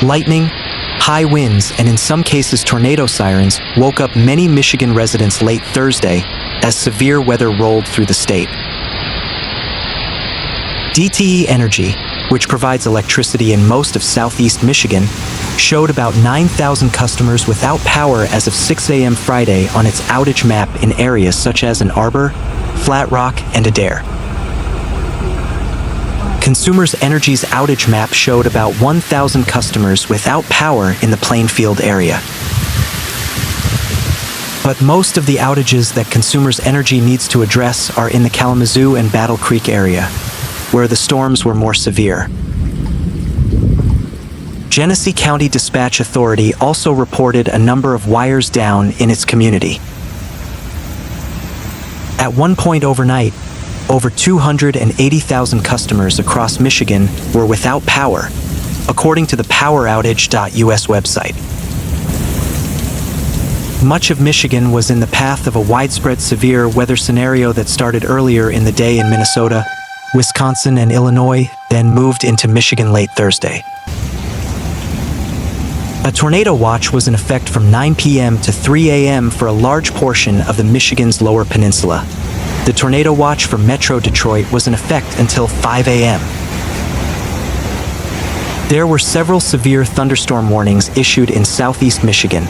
Lightning, high winds, and in some cases tornado sirens woke up many Michigan residents late Thursday as severe weather rolled through the state. DTE Energy, which provides electricity in most of southeast Michigan, showed about 9,000 customers without power as of 6 a.m. Friday on its outage map in areas such as Ann Arbor, Flat Rock, and Adair. Consumers Energy's outage map showed about 1,000 customers without power in the Plainfield area. But most of the outages that Consumers Energy needs to address are in the Kalamazoo and Battle Creek area, where the storms were more severe. Genesee County Dispatch Authority also reported a number of wires down in its community. At one point overnight, over 280,000 customers across Michigan were without power, according to the poweroutage.us website. Much of Michigan was in the path of a widespread severe weather scenario that started earlier in the day in Minnesota, Wisconsin, and Illinois, then moved into Michigan late Thursday. A tornado watch was in effect from 9 p.m. to 3 a.m. for a large portion of the Michigan's Lower Peninsula. The tornado watch for Metro Detroit was in effect until 5 a.m. There were several severe thunderstorm warnings issued in southeast Michigan,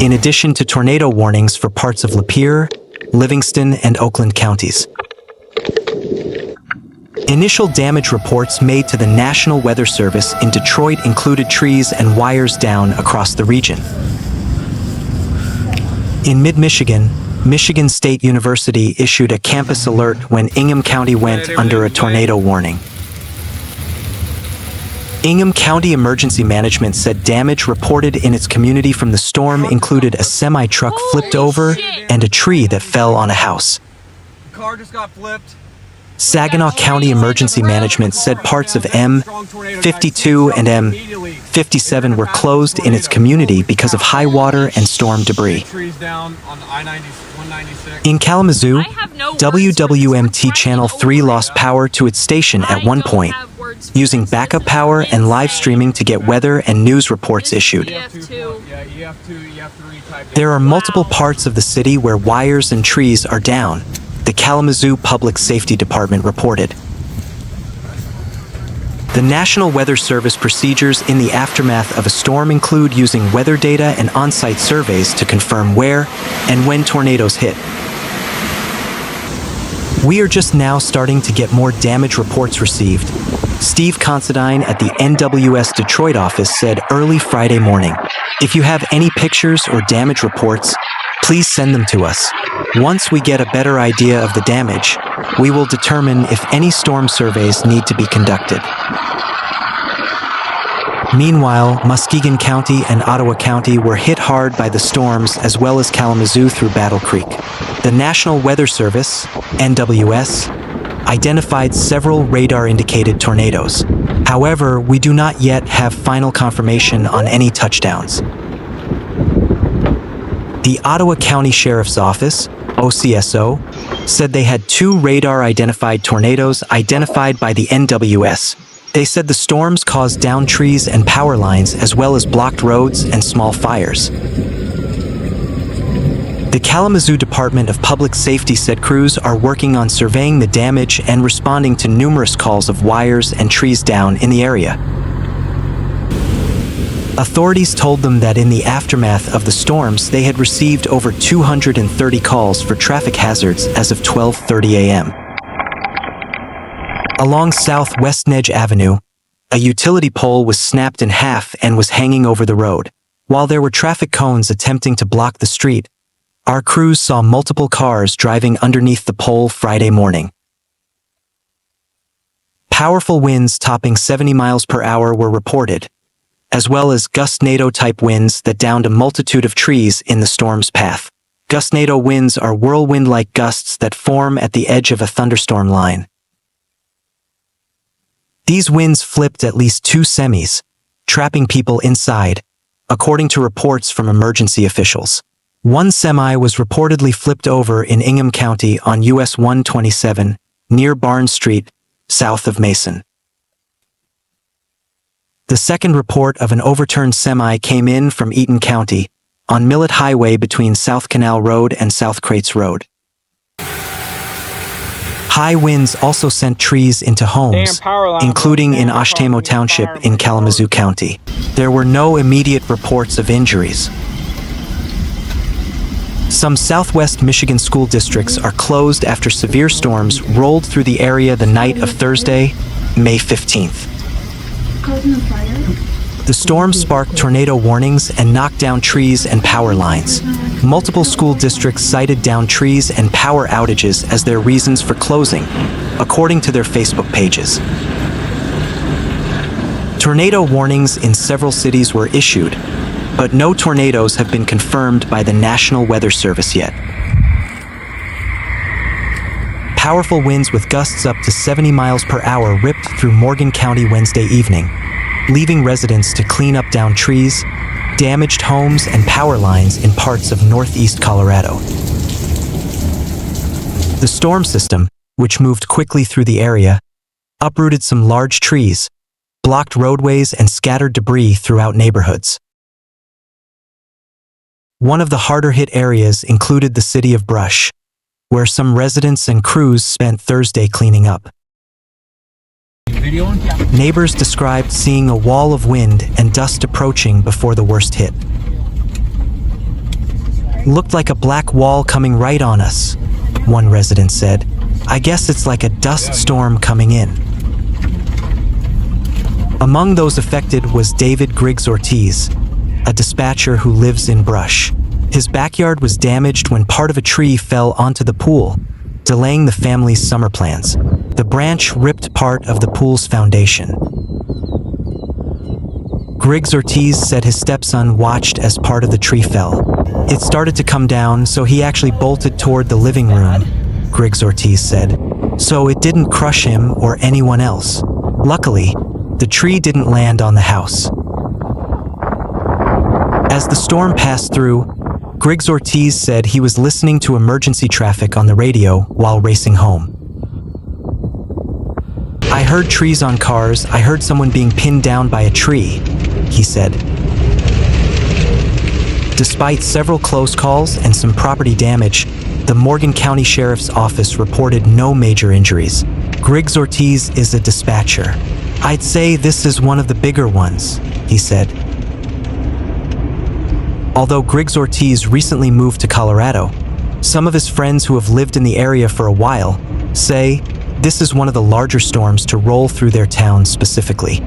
in addition to tornado warnings for parts of Lapeer, Livingston, and Oakland counties. Initial damage reports made to the National Weather Service in Detroit included trees and wires down across the region. In mid-Michigan, Michigan State University issued a campus alert when Ingham County went under a tornado warning. Ingham County Emergency Management said damage reported in its community from the storm included a semi-truck flipped over and a tree that fell on a house. The car just got flipped. Saginaw County Emergency Management said parts of M52 and M57 were closed in its community because of high water and storm debris. In Kalamazoo, WWMT Channel 3 lost power to its station at one point, using backup power and live streaming to get weather and news reports issued. There are multiple parts of the city where wires and trees are down, the Kalamazoo Public Safety Department reported. The National Weather Service procedures in the aftermath of a storm include using weather data and on-site surveys to confirm where and when tornadoes hit. We are just now starting to get more damage reports received, Steve Considine at the NWS Detroit office said early Friday morning. If you have any pictures or damage reports, please send them to us. Once we get a better idea of the damage, we will determine if any storm surveys need to be conducted. Meanwhile, Muskegon County and Ottawa County were hit hard by the storms as well as Kalamazoo through Battle Creek. The National Weather Service, NWS, identified several radar-indicated tornadoes. However, we do not yet have final confirmation on any touchdowns. The Ottawa County Sheriff's Office, OCSO, said they had 2 radar-identified tornadoes identified by the NWS. They said the storms caused downed trees and power lines as well as blocked roads and small fires. The Kalamazoo Department of Public Safety said crews are working on surveying the damage and responding to numerous calls of wires and trees down in the area. Authorities told them that in the aftermath of the storms, they had received over 230 calls for traffic hazards as of 12:30 a.m. Along South West Nedge Avenue, a utility pole was snapped in half and was hanging over the road. While there were traffic cones attempting to block the street, our crews saw multiple cars driving underneath the pole Friday morning. Powerful winds topping 70 miles per hour were reported, as well as gustnado-type winds that downed a multitude of trees in the storm's path. Gustnado winds are whirlwind-like gusts that form at the edge of a thunderstorm line. These winds flipped at least 2 semis, trapping people inside, according to reports from emergency officials. One semi was reportedly flipped over in Ingham County on US 127, near Barnes Street, south of Mason. The second report of an overturned semi came in from Eaton County, on Millet Highway between South Canal Road and South Crates Road. High winds also sent trees into homes, including in Ashtamo Township in Kalamazoo County. There were no immediate reports of injuries. Some southwest Michigan school districts are closed after severe storms rolled through the area the night of Thursday, May 15th. The storm sparked tornado warnings and knocked down trees and power lines. Multiple school districts cited downed trees and power outages as their reasons for closing, according to their Facebook pages. Tornado warnings in several cities were issued, but no tornadoes have been confirmed by the National Weather Service yet. Powerful winds with gusts up to 70 miles per hour ripped through Morgan County Wednesday evening, leaving residents to clean up downed trees, damaged homes, and power lines in parts of northeast Colorado. The storm system, which moved quickly through the area, uprooted some large trees, blocked roadways, and scattered debris throughout neighborhoods. One of the harder-hit areas included the city of Brush, where some residents and crews spent Thursday cleaning up. Neighbors described seeing a wall of wind and dust approaching before the worst hit. "Looked like a black wall coming right on us," one resident said. "I guess it's like a dust storm coming in." Among those affected was David Griggs Ortiz, a dispatcher who lives in Brush. His backyard was damaged when part of a tree fell onto the pool, delaying the family's summer plans. The branch ripped part of the pool's foundation. Griggs Ortiz said his stepson watched as part of the tree fell. "It started to come down, so he actually bolted toward the living room," Griggs Ortiz said. "So it didn't crush him or anyone else. Luckily, the tree didn't land on the house." As the storm passed through, Griggs Ortiz said he was listening to emergency traffic on the radio while racing home. "I heard trees on cars, I heard someone being pinned down by a tree," he said. Despite several close calls and some property damage, the Morgan County Sheriff's Office reported no major injuries. Griggs Ortiz is a dispatcher. "I'd say this is one of the bigger ones," he said. Although Griggs Ortiz recently moved to Colorado, some of his friends who have lived in the area for a while say this is one of the larger storms to roll through their town specifically.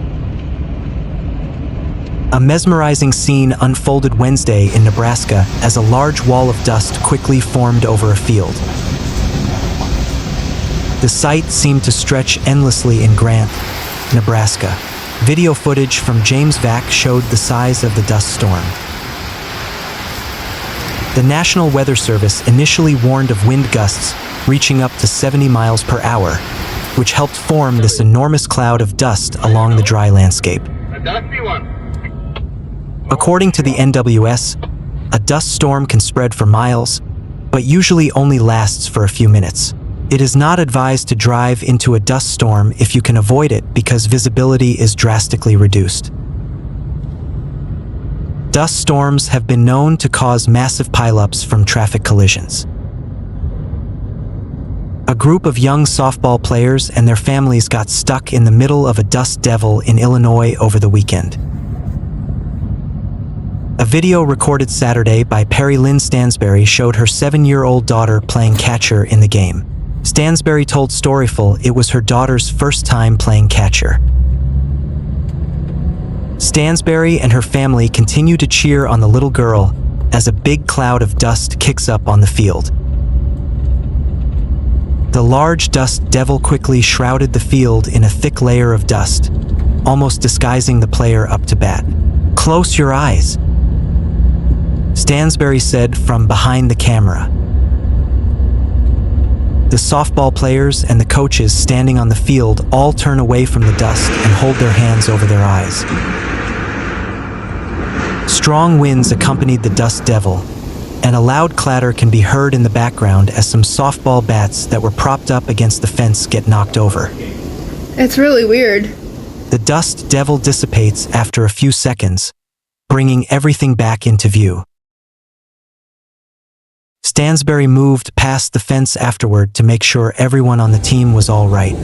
A mesmerizing scene unfolded Wednesday in Nebraska as a large wall of dust quickly formed over a field. The sight seemed to stretch endlessly in Grant, Nebraska. Video footage from James Vack showed the size of the dust storm. The National Weather Service initially warned of wind gusts reaching up to 70 miles per hour, which helped form this enormous cloud of dust along the dry landscape. According to the NWS, a dust storm can spread for miles, but usually only lasts for a few minutes. It is not advised to drive into a dust storm if you can avoid it because visibility is drastically reduced. Dust storms have been known to cause massive pileups from traffic collisions. A group of young softball players and their families got stuck in the middle of a dust devil in Illinois over the weekend. A video recorded Saturday by Perry Lynn Stansberry showed her 7-year-old daughter playing catcher in the game. Stansberry told Storyful it was her daughter's first time playing catcher. Stansberry and her family continue to cheer on the little girl as a big cloud of dust kicks up on the field. The large dust devil quickly shrouded the field in a thick layer of dust, almost disguising the player up to bat. "Close your eyes," Stansberry said from behind the camera. The softball players and the coaches standing on the field all turn away from the dust and hold their hands over their eyes. Strong winds accompanied the dust devil, and a loud clatter can be heard in the background as some softball bats that were propped up against the fence get knocked over. It's really weird. The dust devil dissipates after a few seconds, bringing everything back into view. Stansberry moved past the fence afterward to make sure everyone on the team was all right.